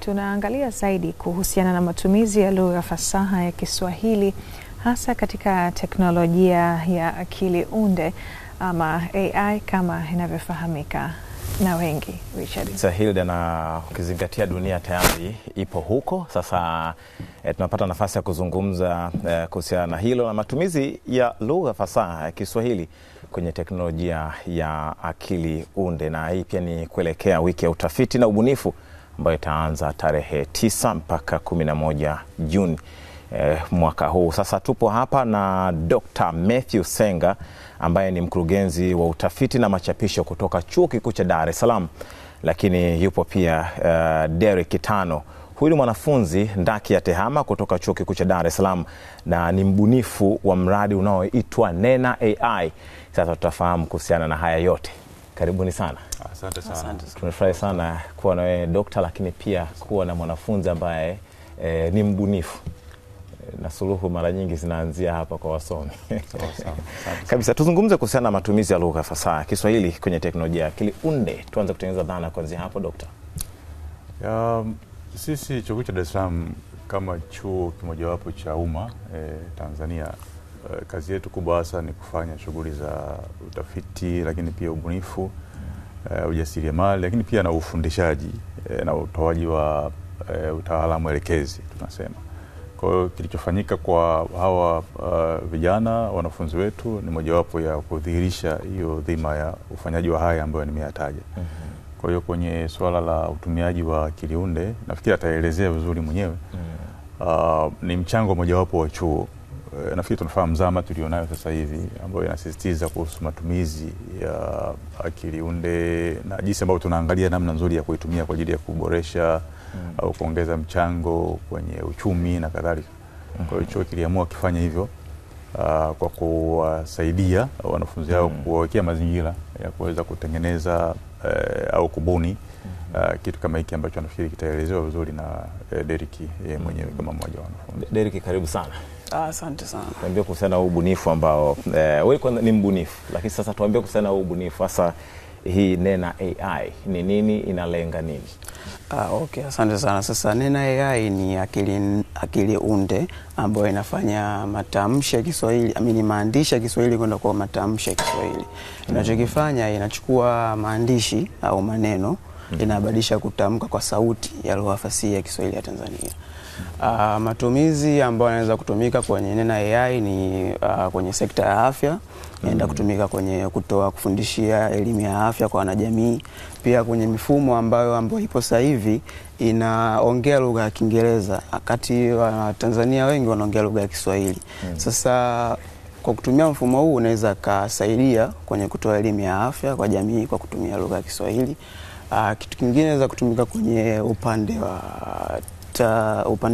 tunaangalia zaidi kuhusiana na matumizi ya lugha fasaha ya Kiswahili hasa katika teknolojia ya akili unde ama AI kama inavyofahamika na wengi. Richard Hilda, na ukizingatia dunia tayari ipo huko sasa, tunapata nafasi ya kuzungumza kuhusiana na hilo na matumizi ya lugha fasaha ya Kiswahili kwenye teknolojia ya akili unde, na hii pia ni kuelekea wiki ya utafiti na ubunifu ambayo itaanza tarehe 9 mpaka 11 Juni mwaka huu. Sasa tupo hapa na Dr. Matthew Senga ambaye ni mkurugenzi wa utafiti na machapisho kutoka Chuo Kikuu cha Dar es Salaam, lakini yupo pia Derek Kitano. Huyu ni mwanafunzi ndaki ya tehama kutoka Chuo Kikuu cha Dar es Salaam na ni mbunifu wa mradi unaoitwa Nena AI. Sasa tutafahamu kuhusiana na haya yote. Karibuni sana. Asante sana. Tumefurahi sana kuwa na wewe Dokta, lakini pia kuwa na mwanafunzi ambaye ni mbunifu. Na suluhu mara nyingi zinaanzia hapa kwa wasomi. Kabisa, tuzungumze kuhusiana na matumizi ya lugha fasaha Kiswahili kwenye teknolojia ya akili unde. Tuanze kutengeneza dhana kuanzia hapo, Dokta. Sisi Chuo Kikuu cha Dar es Salaam kama chuo kimojawapo cha umma Tanzania, kazi yetu kubwa hasa ni kufanya shughuli za utafiti, lakini pia ubunifu, ujasiriamali, lakini pia na ufundishaji na utoaji wa utaalamu elekezi tunasema. Kwa hiyo kilichofanyika kwa hawa vijana wanafunzi wetu ni mojawapo ya kudhihirisha hiyo dhima ya ufanyaji wa haya ambayo nimeyataja. Kwa hiyo kwenye swala la utumiaji wa akili unde, nafikiri ataelezea vizuri mwenyewe. Ni mchango mojawapo wa chuo. Nafikiri tunafahamu zama tulionayo sasa hivi ambayo inasisitiza kuhusu matumizi ya akili unde na jinsi ambavyo tunaangalia namna nzuri ya kuitumia kwa ajili ya kuboresha au kuongeza mchango kwenye uchumi na kadhalika. Kwa hiyo chuo kiliamua kifanya hivyo kwa kuwasaidia wanafunzi hao, kuwawekea mazingira ya kuweza kutengeneza au kubuni kitu kama hiki ambacho nafikiri kitaelezewa vizuri na Derek mwenyewe kama mmoja wa wanafunzi. Derek, karibu sana. Asante sana. Tuambie kuhusiana na ubunifu ambao wewe kwanza ni mbunifu, lakini sasa tuambie kuhusiana na ubunifu hasa hii Nena AI ni nini, inalenga nini? Okay, asante sana. Sasa Nena AI ni akili unde ambayo inafanya matamshi ya Kiswahili, maandishi ya Kiswahili kwenda kwa matamshi ya Kiswahili. Inachokifanya inachukua maandishi au maneno inabadilisha kutamka kwa sauti ya lugha fasihi ya Kiswahili ya Tanzania. Matumizi ambayo yanaweza kutumika kwenye Nena AI ni kwenye sekta ya afya, inaenda kutumika kwenye kufundishia elimu ya afya kwa wanajamii, pia kwenye mifumo ambayo ipo sasa hivi inaongea lugha ya Kiingereza wakati wa Tanzania wengi wanaongea lugha ya Kiswahili. Sasa kwa kutumia mfumo huu unaweza kusaidia kwenye kutoa elimu ya afya kwa jamii kwa kutumia lugha ya Kiswahili. Kitu kingine inaweza kutumika kwenye upande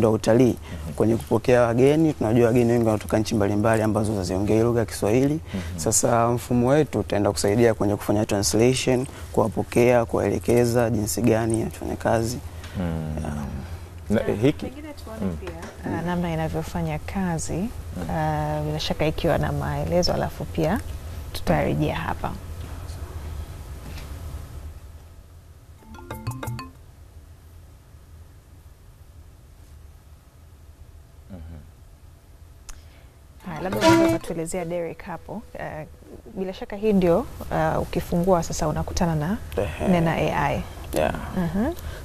wa utalii, kwenye kupokea wageni. Tunajua wageni wengi wanatoka nchi mbalimbali ambazo haziongei lugha ya Kiswahili. Sasa mfumo wetu utaenda kusaidia kwenye kufanya translation, kuwapokea, kuwaelekeza jinsi gani ya kufanya kazi. Pengine tuone pia namna inavyofanya kazi, bila shaka ikiwa na maelezo, alafu pia tutarejea hapa. Labda unaweza kutuelezea Derek hapo, bila shaka hii ndio ukifungua sasa unakutana na Nena AI.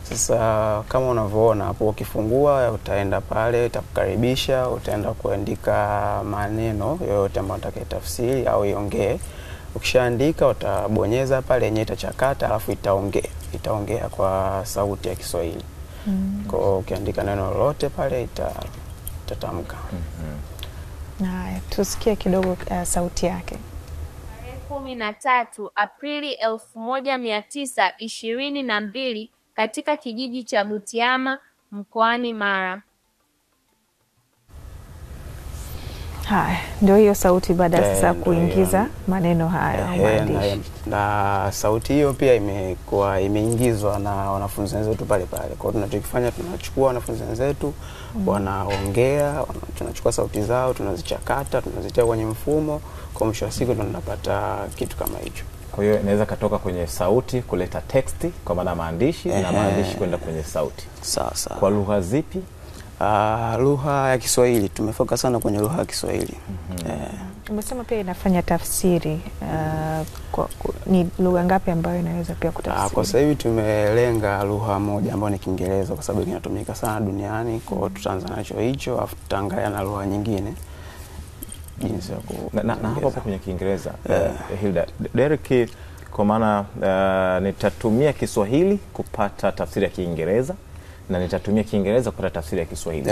Sasa kama unavyoona hapo, ukifungua utaenda pale, itakukaribisha, utaenda kuandika maneno yoyote ambayo utakayotafsiri au iongee. Ukishaandika utabonyeza pale, yenyewe itachakata alafu itaongea kwa sauti ya Kiswahili. Kwa hiyo ukiandika neno lolote pale itatamka. Na tusikie kidogo sauti yake. 13 Aprili 1922 katika kijiji cha Butiama mkoani Mara. Haya, ndio hiyo sauti baada sasa kuingiza maneno haya maandishi. Na sauti hiyo pia imeingizwa na wanafunzi wenzetu pale pale. Kwa hiyo tunachokifanya, tunachukua wanafunzi wenzetu wanaongea, tunachukua sauti zao, tunazichakata, tunazitia kwenye mfumo, kwa mwisho wa siku tunapata kitu kama hicho. Kwa hiyo inaweza katoka kwenye sauti kuleta teksti kwa maana maandishi na maandishi kwenda kwenye sauti. Sasa kwa lugha zipi? Lugha ya Kiswahili, tumefocus sana kwenye lugha ya Kiswahili. Umesema pia inafanya tafsiri, ni lugha ngapi ambayo inaweza pia kutafsiri? Kwa sasa hivi tumelenga lugha moja ambayo ni Kiingereza kwa sababu inatumika sana duniani, kwa hiyo tutaanza nacho hicho afu tutaangalia na lugha nyingine jinsi ya na hapo kwenye Kiingereza. Hilda, Derek, kwa maana nitatumia Kiswahili kupata tafsiri ya Kiingereza na nitatumia Kiingereza kupata tafsiri ya Kiswahili.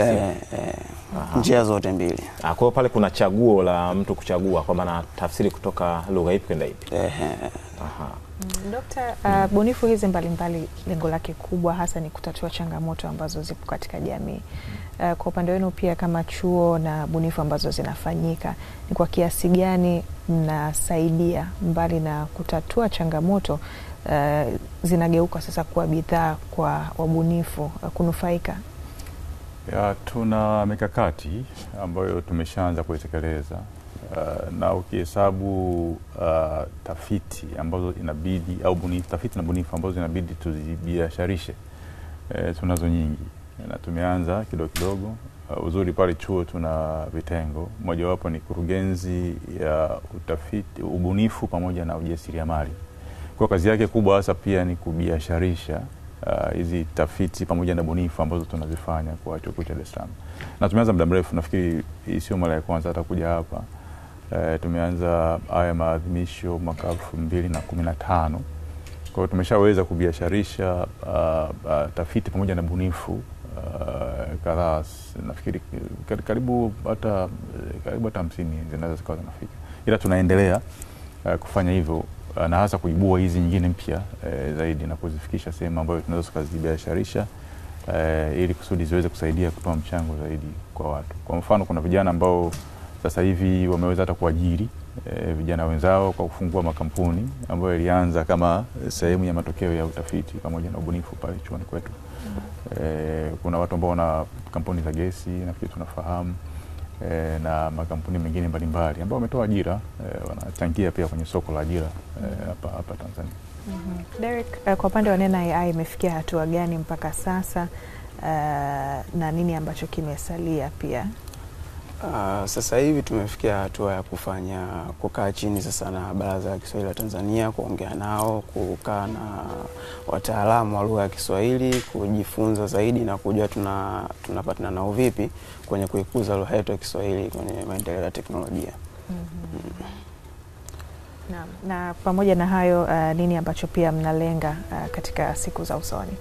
Njia zote mbili. Kwa hiyo pale kuna chaguo la mtu kuchagua kwa maana tafsiri kutoka lugha ipi kwenda ipi. Dr. Bunifu hizi mbalimbali lengo lake kubwa hasa ni kutatua changamoto ambazo zipo katika jamii. Kwa upande wenu pia kama chuo na bunifu ambazo zinafanyika, ni kwa kiasi gani mnasaidia mbali na kutatua changamoto zinageuka sasa kuwa bidhaa kwa wabunifu kunufaika? Tuna mikakati ambayo tumeshaanza kuitekeleza, na ukihesabu tafiti ambazo inabidi au tafiti na bunifu ambazo inabidi tuzibiasharishe, tunazo nyingi na tumeanza kidogo kidogo. Uzuri pale chuo tuna vitengo, moja wapo ni kurugenzi ya utafiti, ubunifu pamoja na ujasiriamali. Kwa kazi yake kubwa hasa pia ni kubiasharisha hizi tafiti pamoja na bunifu ambazo tunazifanya kwa chuo cha Dar es Salaam. Na tumeanza muda mrefu, nafikiri sio mara ya kwanza hata kuja hapa. Tumeanza haya maadhimisho mwaka 2015. Kwa hiyo tumeshaweza kubiasharisha tafiti pamoja na bunifu kadhaa, nafikiri karibu hata 50 zinaweza zikawa zinafika. Ila tunaendelea kufanya hivyo na hasa kuibua hizi nyingine mpya zaidi na kuzifikisha sehemu ambayo tunaweza kuzibiasharisha ili kusudi ziweze kusaidia kutoa mchango zaidi kwa watu. Kwa mfano, kuna vijana ambao sasa hivi wameweza hata kuajiri vijana wenzao kwa kufungua makampuni ambayo ilianza kama sehemu ya matokeo ya utafiti pamoja na ubunifu pale chuoni kwetu. Kuna watu ambao wana kampuni za gesi, nafikiri tunafahamu, na makampuni mengine mbalimbali ambao wametoa ajira, wanachangia pia kwenye soko la ajira hapa Tanzania. Derek, kwa upande wa Nena AI imefikia hatua gani mpaka sasa, na nini ambacho kimesalia pia? Sasa hivi tumefikia hatua ya kukaa chini sasa na Baraza la Kiswahili la Tanzania, kuongea nao, kukaa na wataalamu wa lugha ya Kiswahili, kujifunza zaidi na kujua tunapatana nao vipi kwenye kuikuza lugha yetu ya Kiswahili kwenye maendeleo ya teknolojia. Na pamoja na hayo, nini ambacho pia mnalenga katika siku za usoni?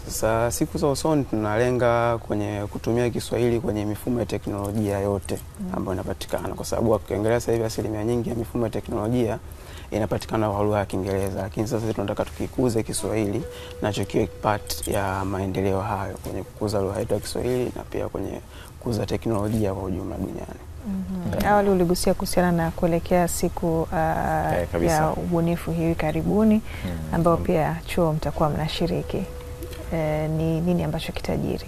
Sasa siku za usoni tunalenga kwenye kutumia Kiswahili kwenye mifumo ya teknolojia yote ambayo inapatikana, kwa sababu ukiangalia sasa hivi asilimia nyingi ya mifumo ya teknolojia inapatikana kwa lugha ya Kiingereza, lakini sasa tunataka tukikuze Kiswahili nacho kiwe part ya maendeleo hayo kwenye kukuza lugha yetu ya Kiswahili na pia kwenye kukuza teknolojia kwa ujumla duniani. Awali uligusia kuhusiana na kuelekea siku ya ubunifu hivi karibuni ambao pia chuo mtakuwa mnashiriki. Ni nini ambacho kitajiri?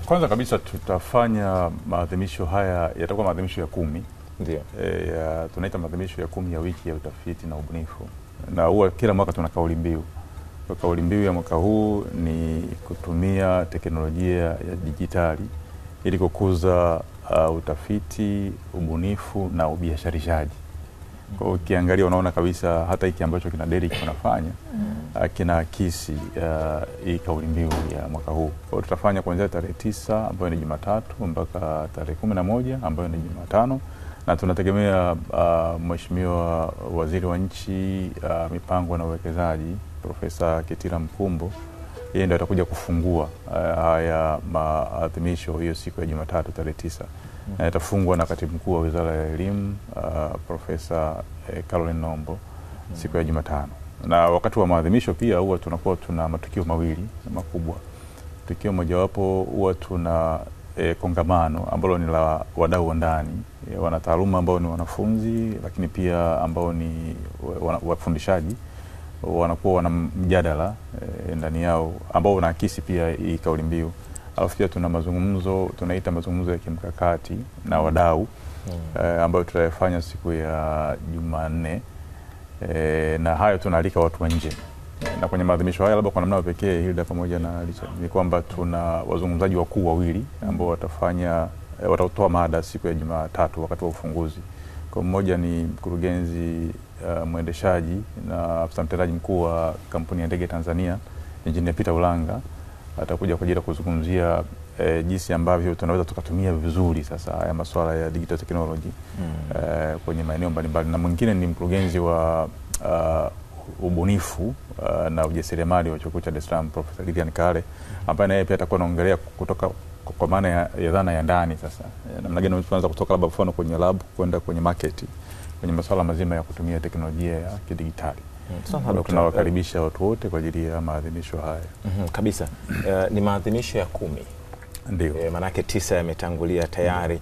Kwanza kabisa tutafanya maadhimisho haya, yatakuwa maadhimisho ya 10. Ndio. Tunaita maadhimisho ya 10 ya wiki ya utafiti na ubunifu. Na huwa kila mwaka tuna kauli mbiu. Kwa kauli mbiu ya mwaka huu ni kutumia teknolojia ya dijitali ili kukuza utafiti, ubunifu na ubiasharishaji. Kwa ukiangalia unaona kabisa hata hiki ambacho kina Derek kinafanya kina akisi hii kauli mbiu ya mwaka huu. Kwa tutafanya kuanzia tarehe 9 ambayo ni Jumatatu mpaka tarehe 11 ambayo ni Jumatano, na tunategemea Mheshimiwa Waziri wa Nchi, Mipango na Uwekezaji, Profesa Kitila Mkumbo, yeye ndiye atakuja kufungua haya maadhimisho hiyo siku ya Jumatatu tarehe 9. Na itafungwa na Katibu Mkuu wa Wizara ya Elimu, Profesa Caroline Nombo siku ya Jumatano. Na wakati wa maadhimisho pia huwa tunakuwa tuna matukio mawili makubwa. Tukio mojawapo huwa tuna kongamano ambalo ni la wadau wa ndani, wanataaluma ambao ni wanafunzi, lakini pia ambao ni wafundishaji, wanakuwa wana mjadala ndani yao ambao unaakisi pia hii kauli mbiu. Alafu pia tuna mazungumzo, tunaita mazungumzo ya kimkakati na wadau ambayo tutayafanya siku ya Jumanne na hayo tunaalika watu wa nje. Na kwenye maadhimisho haya labda kwa namna pekee Hilda pamoja na Richard ni kwamba tuna wazungumzaji wakuu wawili ambao watatoa mada siku ya Jumatatu wakati wa ufunguzi. Kwa mmoja ni mkurugenzi mwendeshaji na afisa mtendaji mkuu wa kampuni ya ndege Tanzania, Engineer Peter Ulanga, atakuja kwa ajili ya kuzungumzia jinsi ambavyo tunaweza tukatumia vizuri sasa haya masuala ya digital technology kwenye maeneo mbalimbali. Na mwingine ni mkurugenzi wa ubunifu na ujasiriamali wa Chuo Kikuu cha Dar es Salaam, Professor Lilian Kale, ambaye naye pia atakuwa anaongelea kutoka kwa maana ya dhana ya ndani sasa. Namna gani tunaweza kutoka labda mfano kwenye lab kwenda kwenye market kwenye masuala mazima ya kutumia teknolojia ya kidigitali. Tunawakaribisha watu wote kwa ajili ya maadhimisho haya. Kabisa. Ni maadhimisho ya 10. Ndio. Manake 9 yametangulia tayari.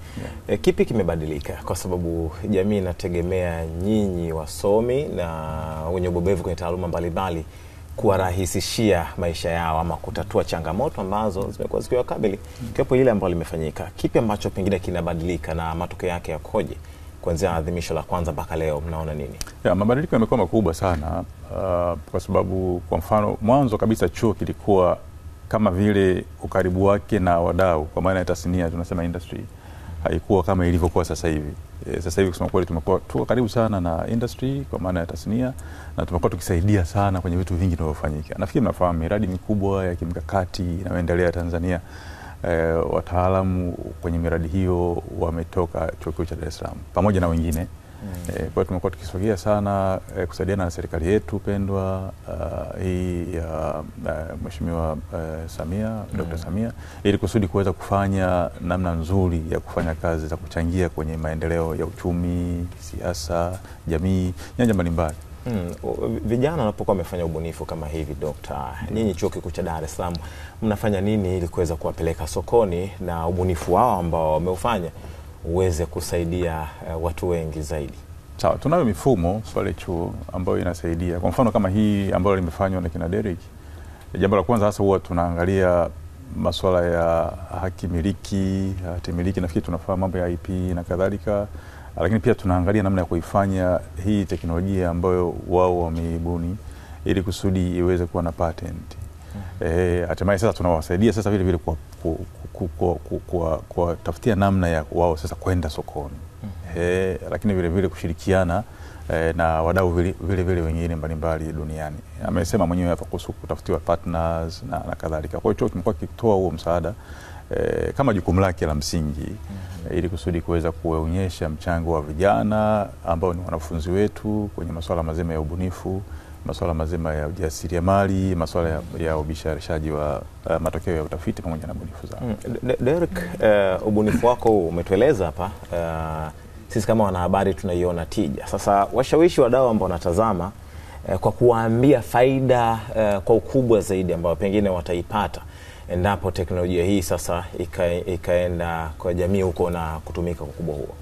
Kipi kimebadilika? Kwa sababu jamii inategemea nyinyi wasomi na wenye ubobevu kwenye taaluma mbalimbali kuwarahisishia maisha yao ama kutatua changamoto ambazo zimekuwa zikiwakabili. Kipo ile ambalo limefanyika. Kipi ambacho pengine kinabadilika na matokeo yake yakoje? Kuanzia adhimisho la kwanza mpaka leo mnaona nini? Mabadiliko yamekuwa makubwa sana kwa sababu kwa mfano mwanzo kabisa chuo kilikuwa kama vile ukaribu wake na wadau kwa maana ya tasnia tunasema industry haikuwa kama ilivyokuwa sasa hivi. Sasa hivi kusema kweli tumekuwa tuko karibu sana na industry kwa maana ya tasnia na tumekuwa tukisaidia sana kwenye vitu vingi vinavyofanyika. Nafikiri mnafahamu miradi mikubwa ya kimkakati inayoendelea Tanzania. Wataalamu kwenye miradi hiyo wametoka Chuo Kikuu cha Dar es Salaam pamoja na wengine. Kwa hiyo tumekuwa tukisogea sana kusaidiana na serikali yetu pendwa hii ya Mheshimiwa Samia, Dr. Samia, ili kusudi kuweza kufanya namna nzuri ya kufanya kazi za kuchangia kwenye maendeleo ya uchumi, siasa, jamii, nyanja mbalimbali. Vijana wanapokuwa wamefanya ubunifu kama hivi nyinyi Chuo Kikuu cha Dar es Salaam mnafanya nini ili kuweza kuwapeleka sokoni na ubunifu wao ambao wameufanya uweze kusaidia watu wengi zaidi? Sawa, tunayo mifumo pale chuo ambayo inasaidia. Kwa mfano kama hii ambayo limefanywa na kina Derek. Jambo la kwanza hasa huwa tunaangalia masuala ya haki miliki, nafikiri tunafahamu mambo ya IP na kadhalika. Lakini pia tunaangalia namna ya kuifanya hii teknolojia ambayo wao wameibuni ili kusudi iweze kuwa na patent. Hatimaye sasa tunawasaidia sasa vile vile kwa tafutia namna ya wao sasa kwenda sokoni. Lakini vile vile kushirikiana na wadau vile vile wengine mbalimbali duniani. Amesema mwenyewe hapa kuhusu kutafutiwa partners na kadhalika. Kwa hiyo tumekuwa kitoa huo msaada kama jukumu lake la msingi ili kusudi kuweza kuonyesha mchango wa vijana ambao ni wanafunzi wetu kwenye masuala mazima ya ubunifu, masuala mazima ya ujasiriamali, masuala ya ubisharishaji wa matokeo ya utafiti pamoja na ubunifu zao. Derek, ubunifu wako umetueleza hapa, sisi kama wanahabari tunaiona tija. Sasa washawishi wadau ambao wanatazama kwa kuwaambia faida kwa ukubwa zaidi ambao pengine wataipata endapo teknolojia hii sasa ikaenda kwa jamii huko na kutumika kwa ukubwa huo.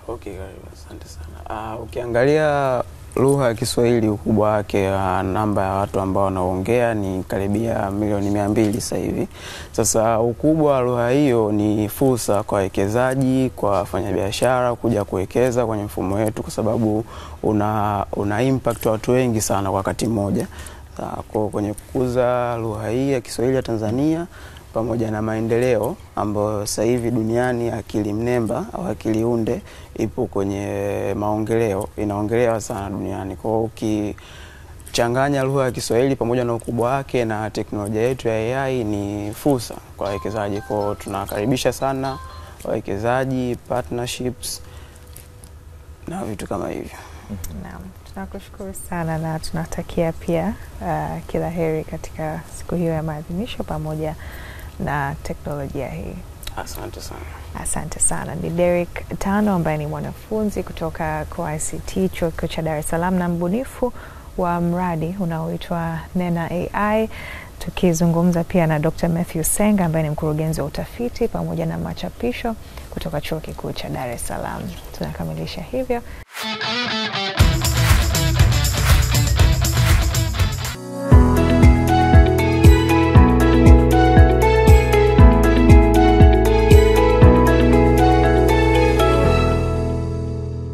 Okay, asante sana. Ukiangalia lugha ya Kiswahili ukubwa wake, namba ya watu ambao wanaongea ni karibia milioni 200 sasa hivi. Sasa ukubwa wa lugha hiyo ni fursa kwa wawekezaji, kwa wafanyabiashara kuja kuwekeza kwenye mfumo wetu kwa sababu una impact watu wengi sana kwa wakati mmoja. Kwa kwenye kukuza lugha hii ya Kiswahili ya Tanzania pamoja na maendeleo ambayo sasa hivi duniani akili mnemba au akili unde ipo kwenye maongeleo, inaongelewa sana duniani. Kwa hiyo ukichanganya lugha ya Kiswahili pamoja na ukubwa wake na teknolojia yetu ya AI ni fursa kwa wawekezaji. Kwa hiyo tunakaribisha sana wawekezaji, partnerships na vitu kama hivyo. Naam, tunakushukuru sana na tunatakia pia kila heri katika siku hiyo ya maadhimisho pamoja na teknolojia hii. Asante sana. Asante sana. Ni Derek Tano ambaye ni mwanafunzi kutoka kwa ICT Chuo Kikuu cha Dar es Salaam na mbunifu wa mradi unaoitwa Nena AI, tukizungumza pia na Dr. Matthew Senga ambaye ni mkurugenzi wa utafiti pamoja na machapisho kutoka Chuo Kikuu cha Dar es Salaam. Tunakamilisha hivyo.